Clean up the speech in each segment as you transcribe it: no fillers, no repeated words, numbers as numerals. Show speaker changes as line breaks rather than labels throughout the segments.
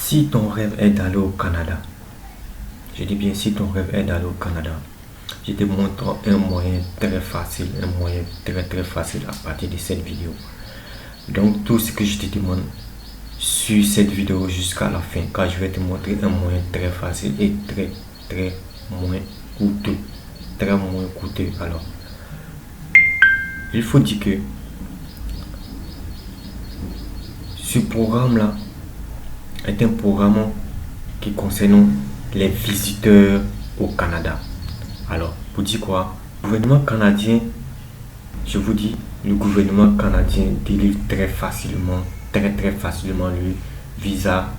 Si ton rêve est d'aller au Canada, je dis bien si ton rêve est d'aller au Canada, je te montre un moyen très facile, très facile à partir de cette vidéo. Donc tout ce que je te demande, sur cette vidéo jusqu'à la fin, car je vais te montrer un moyen très facile et très moins coûteux. Alors, il faut dire que ce programme-là est un programme qui concerne les visiteurs au Canada. Alors, pour dire quoi? Le gouvernement canadien, je vous dis, le gouvernement canadien délivre très facilement le visa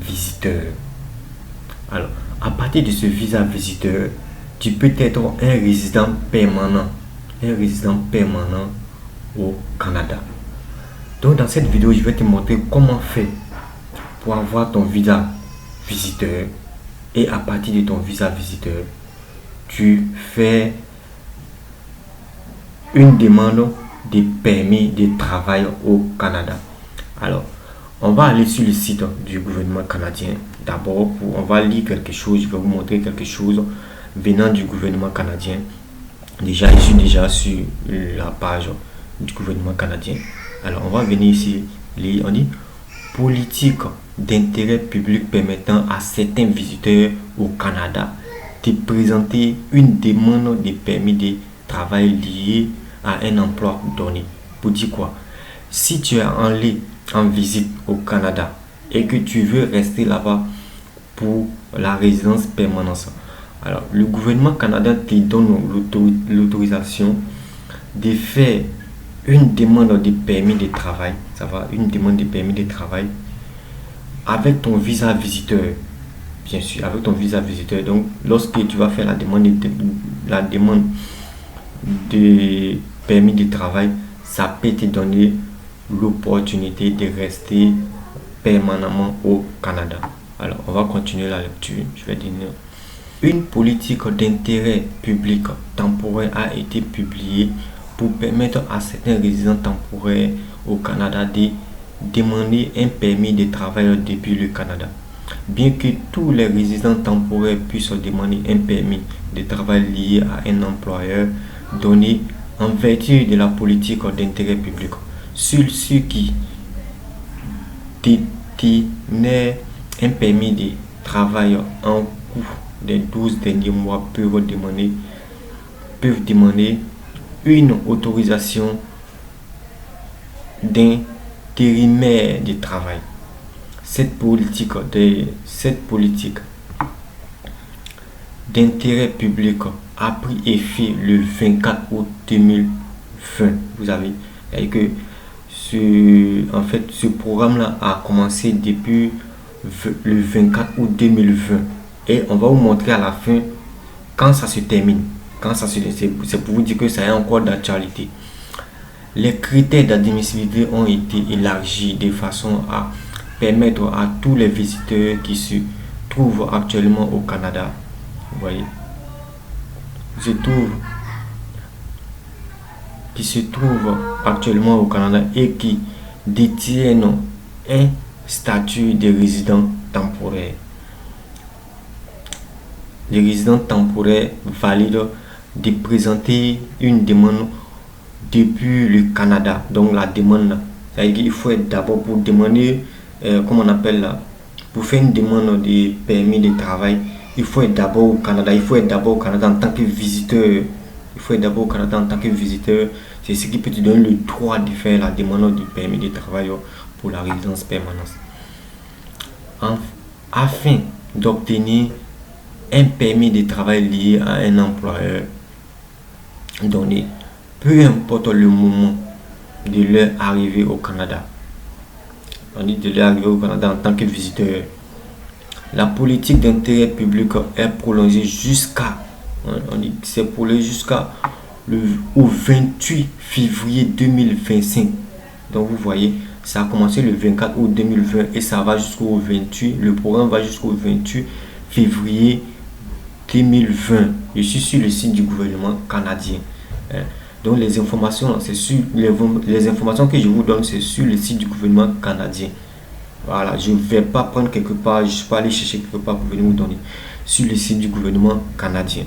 visiteur. Alors, à partir de ce visa visiteur, tu peux être un résident permanent au Canada. Donc, dans cette vidéo, je vais te montrer comment faire pour avoir ton visa visiteur. Et à partir de ton visa visiteur, tu fais une demande de permis de travail au Canada. Alors, on va aller sur le site du gouvernement canadien. D'abord, on va lire quelque chose. Je vais vous montrer quelque chose venant du gouvernement canadien. Déjà, je suis déjà sur la page du gouvernement canadien. Alors, on va venir ici lire. On dit politique d'intérêt public permettant à certains visiteurs au Canada de présenter une demande de permis de travail lié à un emploi donné. Pour dire quoi? Si tu es en visite au Canada et que tu veux rester là-bas pour la résidence permanente, alors le gouvernement canadien te donne l'autorisation de faire une demande de permis de travail. Ça va, une demande de permis de travail avec ton visa visiteur. Bien sûr, avec ton visa visiteur. Donc, lorsque tu vas faire la demande de permis de travail, ça peut te donner l'opportunité de rester permanemment au Canada. Alors, on va continuer la lecture. Je vais dire une politique d'intérêt public temporaire a été publiée pour permettre à certains résidents temporaires au Canada de demander un permis de travail depuis le Canada. Bien que tous les résidents temporaires puissent demander un permis de travail lié à un employeur donné en vertu de la politique d'intérêt public, ceux qui détenaient un permis de travail en cours des 12 derniers mois peuvent demander une autorisation d'intérimaire de travail. Cette politique d'intérêt public a pris effet le 24 août 2020. Vous avez que ce programme-là a commencé depuis le 24 août 2020 et on va vous montrer à la fin quand ça se termine. C'est pour vous dire que ça est encore d'actualité. Les critères d'admissibilité ont été élargis de façon à permettre à tous les visiteurs qui se trouvent actuellement au Canada, vous voyez, qui se trouvent actuellement au Canada et qui détiennent un statut de résident temporaire. Les résidents temporaires valides de présenter une demande depuis le Canada. Donc la demande, c'est-à-dire qu'il faut être d'abord pour demander, comment on appelle là, pour faire une demande de permis de travail, il faut être d'abord au Canada. Il faut être d'abord au Canada en tant que visiteur. C'est ce qui peut te donner le droit de faire la demande de permis de travail pour la résidence permanente. Afin d'obtenir un permis de travail lié à un employeur donné, peu importe le moment de leur arrivée au Canada. On dit de leur arrivée au Canada en tant que visiteur. La politique d'intérêt public est prolongée jusqu'au 28 février 2025. Donc vous voyez, ça a commencé le 24 août 2020 et ça va jusqu'au 28. Le programme va jusqu'au 28 février 2020. Je suis sur le site du gouvernement canadien. Donc les informations, c'est sur les informations que je vous donne, c'est sur le site du gouvernement canadien. Voilà, je ne vais pas prendre quelque part, je ne suis pas allé chercher quelque part pour venir vous donner. Sur le site du gouvernement canadien.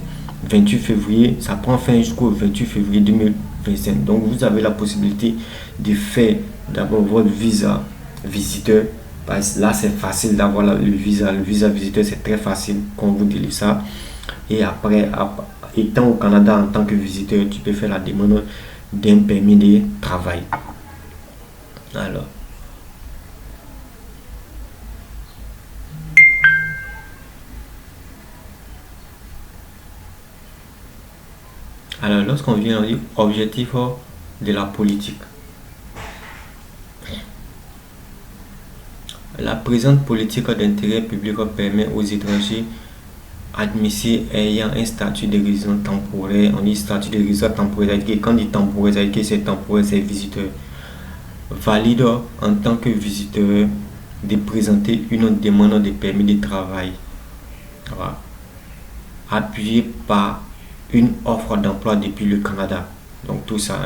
28 février, ça prend fin jusqu'au 28 février 2025. Donc vous avez la possibilité de faire d'abord votre visa visiteur. Là c'est facile d'avoir le visa. Le visa visiteur c'est très facile quand vous délivre ça. Et après, étant au Canada en tant que visiteur, tu peux faire la demande d'un permis de travail. Alors lorsqu'on vient, on dit objectif de la politique. La présente politique d'intérêt public permet aux étrangers admissibles ayant un statut de résident temporaire. On dit statut de résident temporaire. Quand on dit temporaire, ça veut dire que c'est temporaire, c'est visiteur. Valide en tant que visiteur de présenter une demande de permis de travail. Voilà. Appuyé par une offre d'emploi depuis le Canada. Donc tout ça.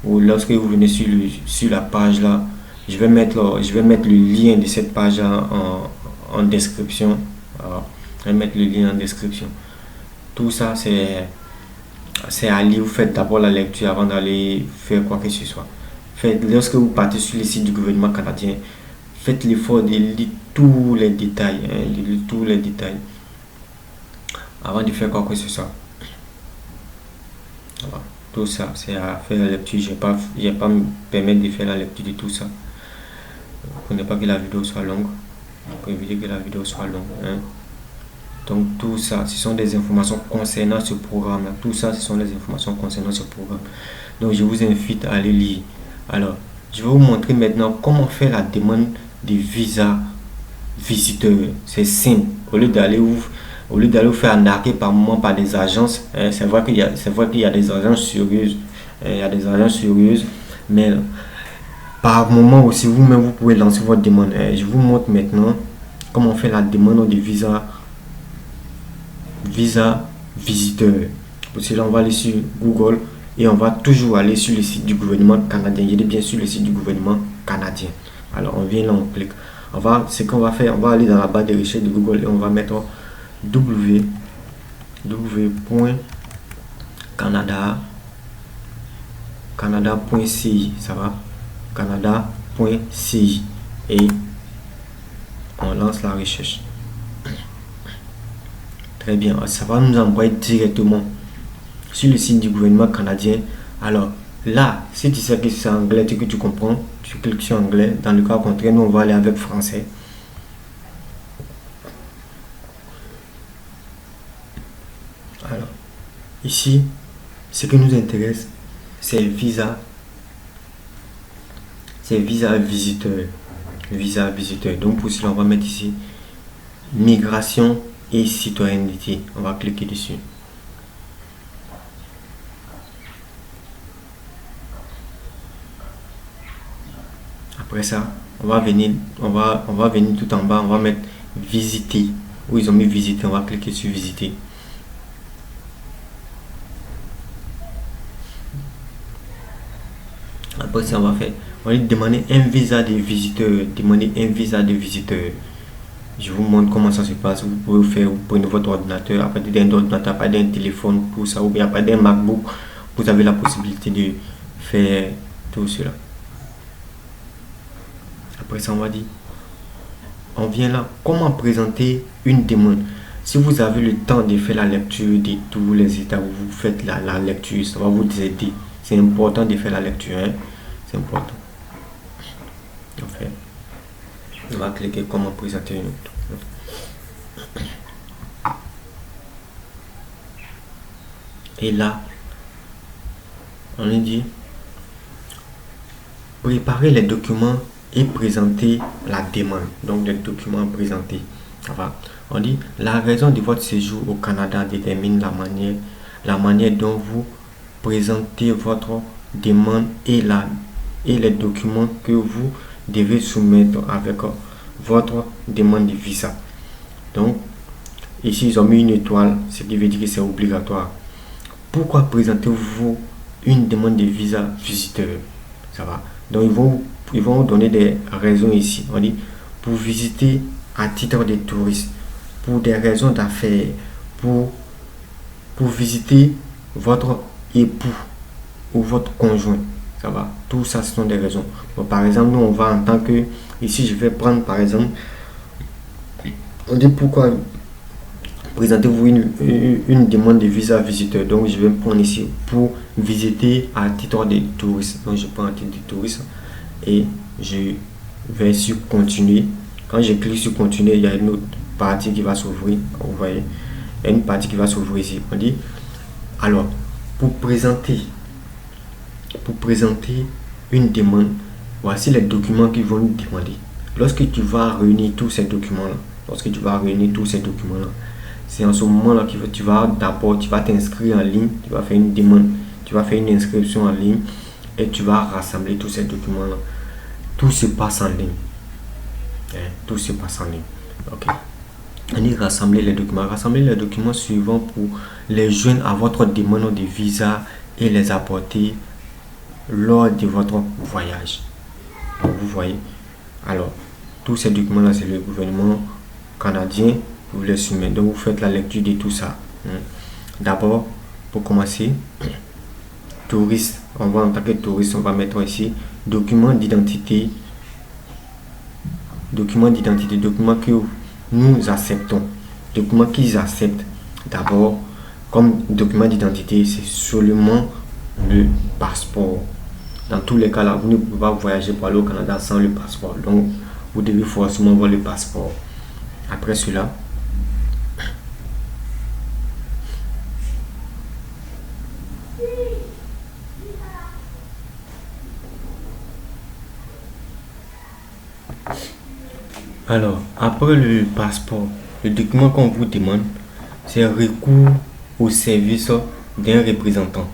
Ou lorsque vous venez sur la page là, je vais mettre le lien de cette page en description. Voilà. Je vais mettre le lien en description. Tout ça, c'est à lire. Vous faites d'abord la lecture avant d'aller faire quoi que ce soit. Lorsque vous partez sur le site du gouvernement canadien, faites l'effort de lire tous les détails. De lire tous les détails avant de faire quoi que ce soit. Voilà. Tout ça, c'est à faire la lecture. Je vais pas me permettre de faire la lecture de tout ça. Pour ne pas que la vidéo soit longue. Pour éviter que la vidéo soit longue. Donc tout ça, ce sont des informations concernant ce programme. Tout ça, ce sont des informations concernant ce programme. Donc je vous invite à aller lire. Alors, je vais vous montrer maintenant comment faire la demande de visa visiteur. C'est simple. Au lieu d'aller vous faire arnaquer par moment par des agences, c'est vrai qu'il y a des agences sérieuses. Il y a des agences sérieuses, mais par moment aussi, vous-même, vous pouvez lancer votre demande. Je vous montre maintenant comment faire la demande de visa visiteur. Pour cela, on va aller sur Google et on va toujours aller sur le site du gouvernement canadien. Il est bien sûr le site du gouvernement canadien. Alors, on vient là, on clique. Ce qu'on va faire, on va aller dans la barre de recherche de Google et on va mettre canada.ci, ça va, canada.ci, et on lance la recherche. Très bien, ça va nous envoyer directement sur le site du gouvernement canadien. Alors là, si tu sais que c'est anglais et que tu comprends, tu cliques sur anglais. Dans le cas contraire, nous on va aller avec français. Alors ici, ce qui nous intéresse, c'est le visa. C'est visa visiteur. Visa visiteur. Donc pour cela, on va mettre ici migration et citoyenneté. On va cliquer dessus. Après ça, on va venir tout en bas, on va mettre visiter. Où ils ont mis visiter, on va cliquer sur visiter. Après ça, on va demander un visa de visiteur. Demander un visa de visiteur. Je vous montre comment ça se passe. Vous pouvez faire, vous prenez votre ordinateur, à partir d'un ordinateur, à partir d'un téléphone pour ça, ou bien à partir d'un MacBook, vous avez la possibilité de faire tout cela. Après ça, on vient là, comment présenter une demande. Si vous avez le temps de faire la lecture de tous les états, vous faites la lecture, ça va vous aider. C'est important de faire la lecture, c'est important. On va cliquer comment présenter une autre. Et là, on dit préparer les documents et présenter la demande. Donc les documents présentés. On dit la raison de votre séjour au Canada détermine la manière dont vous présentez votre demande et les documents que vous devez soumettre avec votre demande de visa. Donc ici ils ont mis une étoile, ce qui veut dire que c'est obligatoire. Pourquoi présentez-vous une demande de visa visiteur? Ça va. Donc ils vont vous donner des raisons ici. On dit pour visiter à titre de touriste, pour des raisons d'affaires, pour, pour visiter votre époux ou votre conjoint. Ça va. Tout ça, ce sont des raisons. Bon, par exemple, nous, on va en tant que... Ici, je vais prendre, par exemple, on dit pourquoi présentez-vous une demande de visa visiteur. Donc, je vais prendre ici pour visiter à titre de touriste. Donc, je prends à titre de touriste et je vais sur continuer. Quand je clique sur continuer, il y a une autre partie qui va s'ouvrir. Vous voyez, il y a une partie qui va s'ouvrir ici. On dit, alors, pour présenter une demande, voici les documents qu'ils vont nous demander. Lorsque tu vas réunir tous ces documents-là, c'est en ce moment-là que tu vas d'abord, tu vas t'inscrire en ligne, tu vas faire une demande, tu vas faire une inscription en ligne et tu vas rassembler tous ces documents-là. Tout se passe en ligne. Tout se passe en ligne. Ok. On y rassembler les documents suivants pour les joindre à votre demande de visa et les apporter lors de votre voyage. Donc, vous voyez. Alors, tous ces documents-là, c'est le gouvernement canadien qui vous les soumet. Donc, vous faites la lecture de tout ça. D'abord, pour commencer, touriste. On va en tant que touriste, on va mettre ici document d'identité. Documents que nous acceptons. Documents qu'ils acceptent. D'abord, comme document d'identité, c'est seulement le passeport. Dans tous les cas là, vous ne pouvez pas voyager pour aller au Canada sans le passeport. Donc, vous devez forcément avoir le passeport. Après cela, alors, après le passeport, le document qu'on vous demande, c'est recours au service d'un représentant.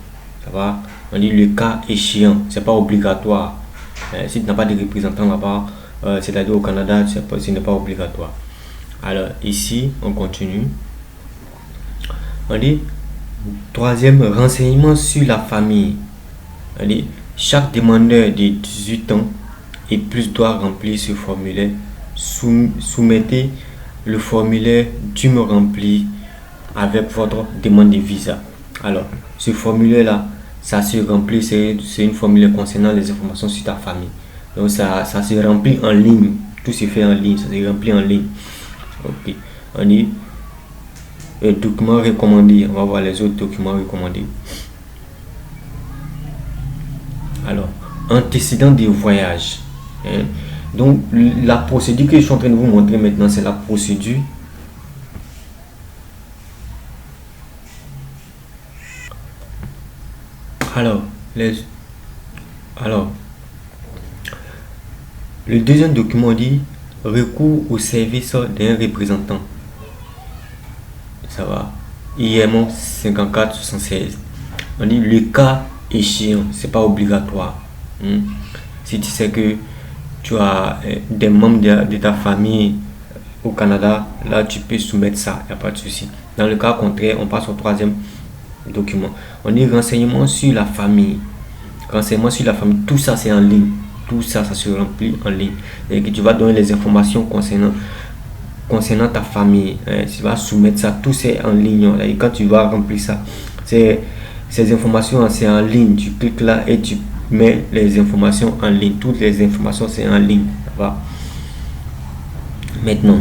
Ça va? On dit le cas échéant, c'est pas obligatoire. Si tu n'as pas de représentant là-bas, c'est-à-dire au Canada, ce n'est pas obligatoire. Alors ici, on continue. On dit troisième, renseignement sur la famille. On dit chaque demandeur de 18 ans et plus doit remplir ce formulaire. Soumettez le formulaire dûment rempli avec votre demande de visa. Alors, ce formulaire-là, ça se remplit, c'est une formulaire concernant les informations sur ta famille. Donc, ça se remplit en ligne. Tout se fait en ligne, ça se remplit en ligne. Ok. On dit documents recommandés. On va voir les autres documents recommandés. Alors, antécédent de voyage. Donc, la procédure que je suis en train de vous montrer maintenant, c'est la procédure. Alors, le deuxième document dit recours au service d'un représentant. Ça va. IMO 5476. On dit le cas échéant, c'est pas obligatoire. Si tu sais que tu as des membres de ta famille au Canada, là tu peux soumettre ça, il n'y a pas de souci. Dans le cas contraire, on passe au troisième document. On dit renseignement sur la famille. Renseignement sur la famille, tout ça c'est en ligne. Tout ça, ça se remplit en ligne. Et que tu vas donner les informations concernant ta famille. Tu vas soumettre ça, tout c'est en ligne. Et quand tu vas remplir ça, ces informations c'est en ligne. Tu cliques là et tu mets les informations en ligne. Toutes les informations c'est en ligne. Ça va. Maintenant,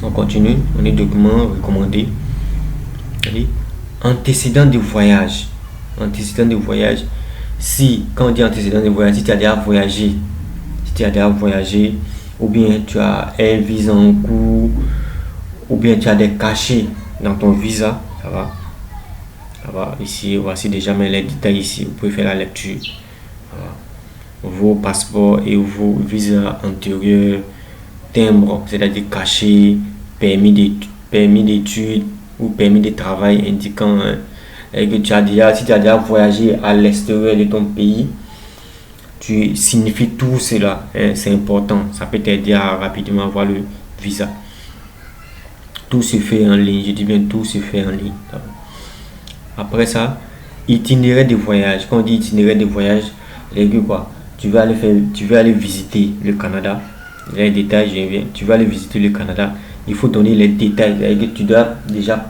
on continue. On est document recommandé. Antécédent de voyage. Antécédent de voyage. Si, quand on dit antécédent de voyage, si tu as déjà voyagé, ou bien tu as un visa en cours, ou bien tu as des cachets dans ton visa, ça va. Ici, voici déjà les détails ici. Vous pouvez faire la lecture. Vos passeports et vos visas antérieurs, timbres, c'est-à-dire cachets, permis d'études ou permis de travail indiquant et que si tu as déjà voyagé à l'extérieur de ton pays, tu signifies tout cela. C'est important. Ça peut t'aider à rapidement avoir le visa. Tout se fait en ligne. Je dis bien tout se fait en ligne. Après ça, itinéraire de voyage. Quand on dit itinéraire de voyage, quoi, tu vas aller visiter le Canada. Les détails, je viens. Tu vas aller visiter le Canada. Il faut donner les détails. Tu dois déjà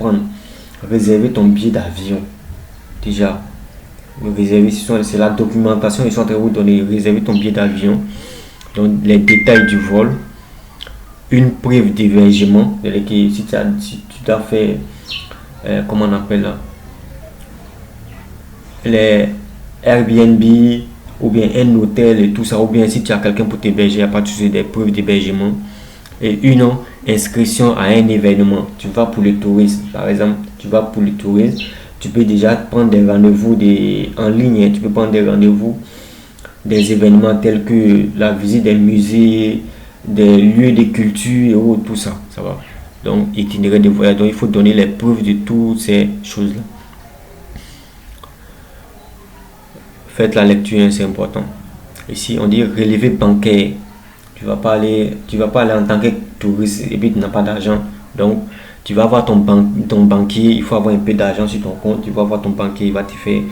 réserver ton billet d'avion. Déjà, réserver, c'est la documentation. Ils sont en train de vous donner. Réserver ton billet d'avion. Donc, les détails du vol. Une preuve d'hébergement. Si tu dois faire, comment on appelle là, les Airbnb ou bien un hôtel et tout ça, ou bien si tu as quelqu'un pour t'héberger, à partir des preuves d'hébergement et une inscription à un événement. Tu vas pour le tourisme, par exemple, tu vas pour le tourisme, tu peux déjà prendre des rendez-vous en ligne, tu peux prendre des rendez-vous des événements tels que la visite des musées, des lieux de culture et autres, tout ça, ça va. Donc, itinéraire de voyage, donc il faut donner les preuves de toutes ces choses-là. Faites la lecture, c'est important. Ici, on dit relevé bancaire. Tu vas pas aller en tant que touriste et puis tu n'as pas d'argent. Donc, tu vas voir ton banquier. Il faut avoir un peu d'argent sur ton compte. Tu vas voir ton banquier. Il va te faire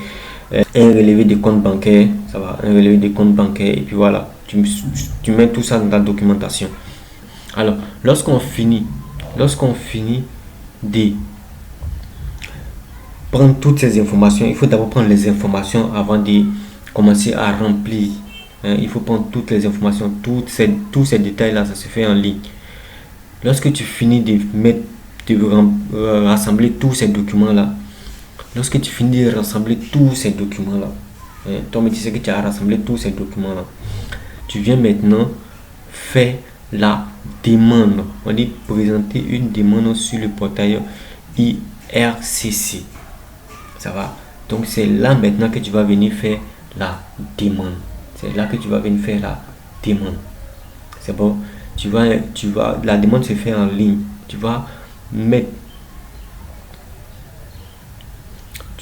un relevé de compte bancaire. Ça va, un relevé de compte bancaire. Et puis voilà, tu mets tout ça dans ta documentation. Alors, lorsqu'on finit de prendre toutes ces informations, il faut d'abord prendre les informations avant de commencer à remplir. Il faut prendre toutes les informations, tous ces détails-là, ça se fait en ligne. Lorsque tu finis de rassembler tous ces documents-là, toi, tu sais que tu as rassemblé tous ces documents-là, tu viens maintenant faire la demande. On dit présenter une demande sur le portail IRCC. Ça va. Donc c'est là maintenant que tu vas venir faire la demande. C'est bon. La demande se fait en ligne. Tu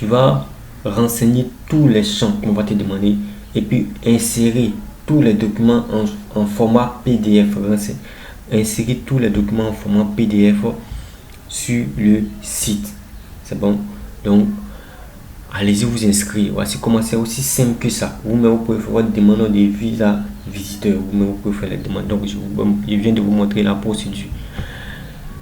vas renseigner tous les champs qu'on va te demander et puis insérer tous les documents en format PDF. Insérer tous les documents en format PDF sur le site. C'est bon. Donc, allez-y vous inscrire. Voici comment c'est aussi simple que ça. Vous pouvez faire votre demande de visa visiteur. Vous pouvez faire les demandes. Donc, je viens de vous montrer la procédure.